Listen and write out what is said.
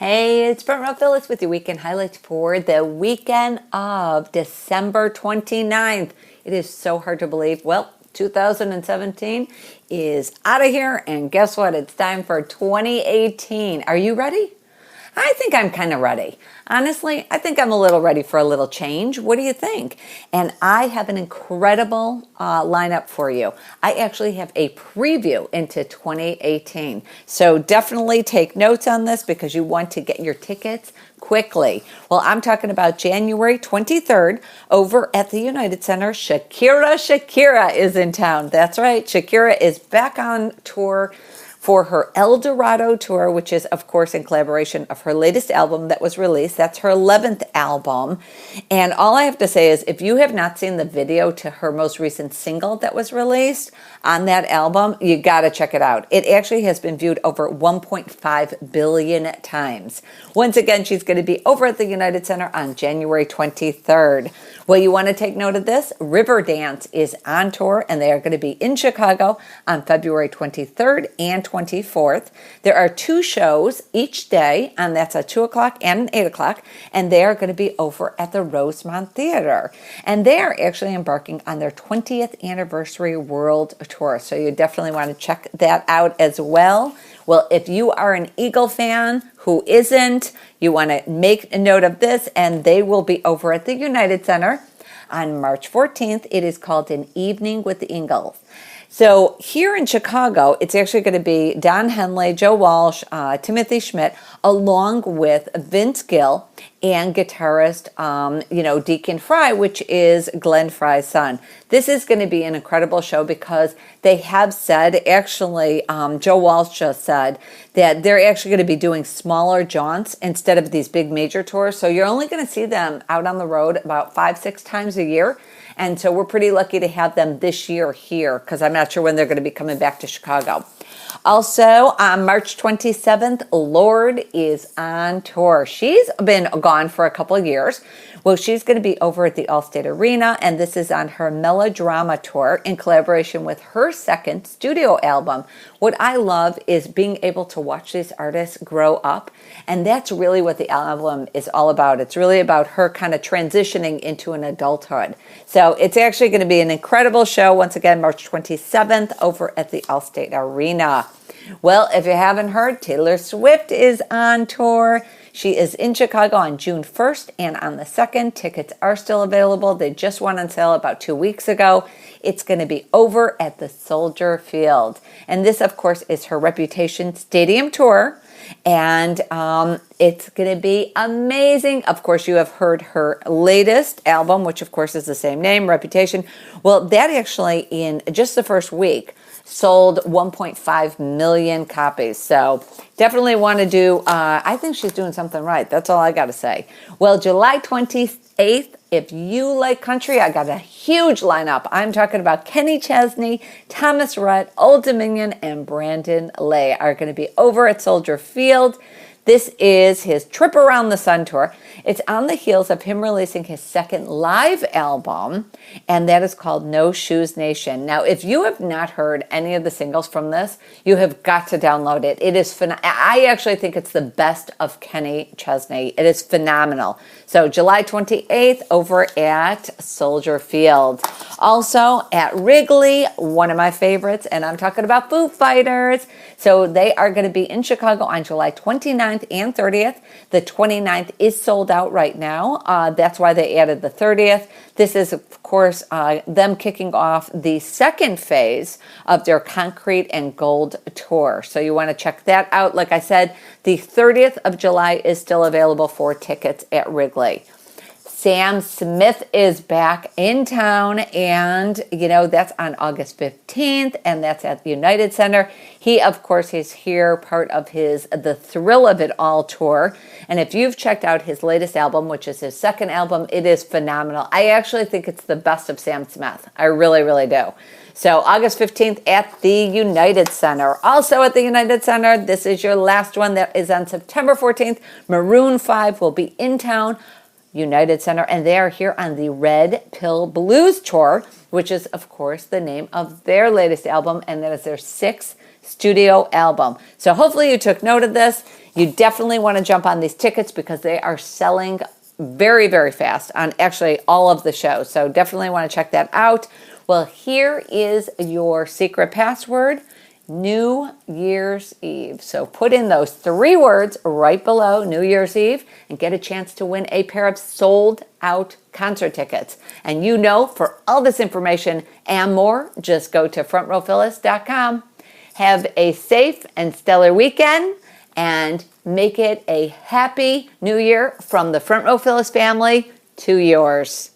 Hey, it's Phyllis with your weekend highlights for the weekend of December 29th. It is so hard to believe. Well, 2017 is out of here, and guess what? It's time for 2018. Are you ready? I think I'm kind of ready. Honestly, I think I'm a little ready for a little change. What do you think? And I have an incredible lineup for you. I actually have a preview into 2018. So definitely take notes on this because you want to get your tickets quickly. Well, I'm talking about January 23rd over at the United Center. Shakira is in town. That's right. Shakira is back on tour for her El Dorado tour, which is, of course, in collaboration of her latest album that was released. That's her 11th album. And all I have to say is, if you have not seen the video to her most recent single that was released on that album, you got to check it out. It actually has been viewed over 1.5 billion times. Once again, she's going to be over at the United Center on January 23rd. Well, you want to take note of this. Riverdance is on tour, and they are going to be in Chicago on February 23rd and 24th. There are two shows each day, and that's at 2 o'clock and an 8 o'clock, and they are going to be over at the Rosemont Theater. And they are actually embarking on their 20th anniversary world tour, so you definitely want to check that out as well. Well, if you are an Eagle fan, who isn't, you want to make a note of this, and they will be over at the United Center on March 14th. It is called An Evening with the Eagles. So here in Chicago, it's actually going to be Don Henley, Joe Walsh, Timothy Schmidt, along with Vince Gill and guitarist, Deacon Fry, which is Glenn Fry's son. This is going to be an incredible show because they have said, actually, Joe Walsh just said that they're actually going to be doing smaller jaunts instead of these big major tours. So you're only going to see them out on the road about 5-6 times a year. And so we're pretty lucky to have them this year here because I'm not sure when they're going to be coming back to Chicago. Also, on March 27th, Lorde is on tour. She's been gone for a couple of years. Well, she's going to be over at the Allstate Arena, and this is on her Melodrama tour in collaboration with her second studio album. What I love is being able to watch these artists grow up, and that's really what the album is all about. It's really about her kind of transitioning into an adulthood. So it's actually going to be an incredible show, once again, March 27th over at the Allstate Arena. Well, if you haven't heard, Taylor Swift is on tour. She is in Chicago on June 1st and on the 2nd. Tickets are still available. They just went on sale about 2 weeks ago. It's going to be over at the Soldier Field. And this, of course, is her Reputation Stadium tour. And it's going to be amazing. Of course, you have heard her latest album, which, of course, is the same name, Reputation. Well, that actually, in just the first week, sold 1.5 million copies. So definitely want to do, I think she's doing something right. That's all I got to say. Well, July 28th, if you like country, I got a huge lineup. I'm talking about Kenny Chesney, Thomas Rhett, Old Dominion, and Brandon Lay are going to be over at Soldier Field. This is his Trip Around the Sun tour. It's on the heels of him releasing his second live album, and that is called No Shoes Nation. Now, if you have not heard any of the singles from this, you have got to download it. It is I actually think it's the best of Kenny Chesney. It is phenomenal. So July 28th over at Soldier Field. Also at Wrigley, one of my favorites, and I'm talking about Foo Fighters. So they are going to be in Chicago on July 29th and 30th. The 29th is sold out right now. That's why they added the 30th. This is, of course, them kicking off the second phase of their Concrete and Gold tour. So you want to check that out. Like I said, the 30th of July is still available for tickets at Wrigley. Sam Smith is back in town, and, that's on August 15th, and that's at the United Center. He, of course, is here, part of his The Thrill of It All tour. And if you've checked out his latest album, which is his second album, it is phenomenal. I actually think it's the best of Sam Smith. I really, really do. So August 15th at the United Center. Also at the United Center, this is your last one. That is on September 14th. Maroon 5 will be in town. United Center, and they are here on the Red Pill Blues tour, which is, of course, the name of their latest album, and that is their 6th studio album. So hopefully you took note of this. You definitely want to jump on these tickets because they are selling very, very fast on actually all of the shows. So definitely want to check that out. Well, here is your secret password, New Year's Eve. So put in those 3 words right below New Year's Eve and get a chance to win a pair of sold out concert tickets. And you know, for all this information and more, just go to frontrowphyllis.com. Have a safe and stellar weekend and make it a happy new year from the Front Row Phyllis family to yours.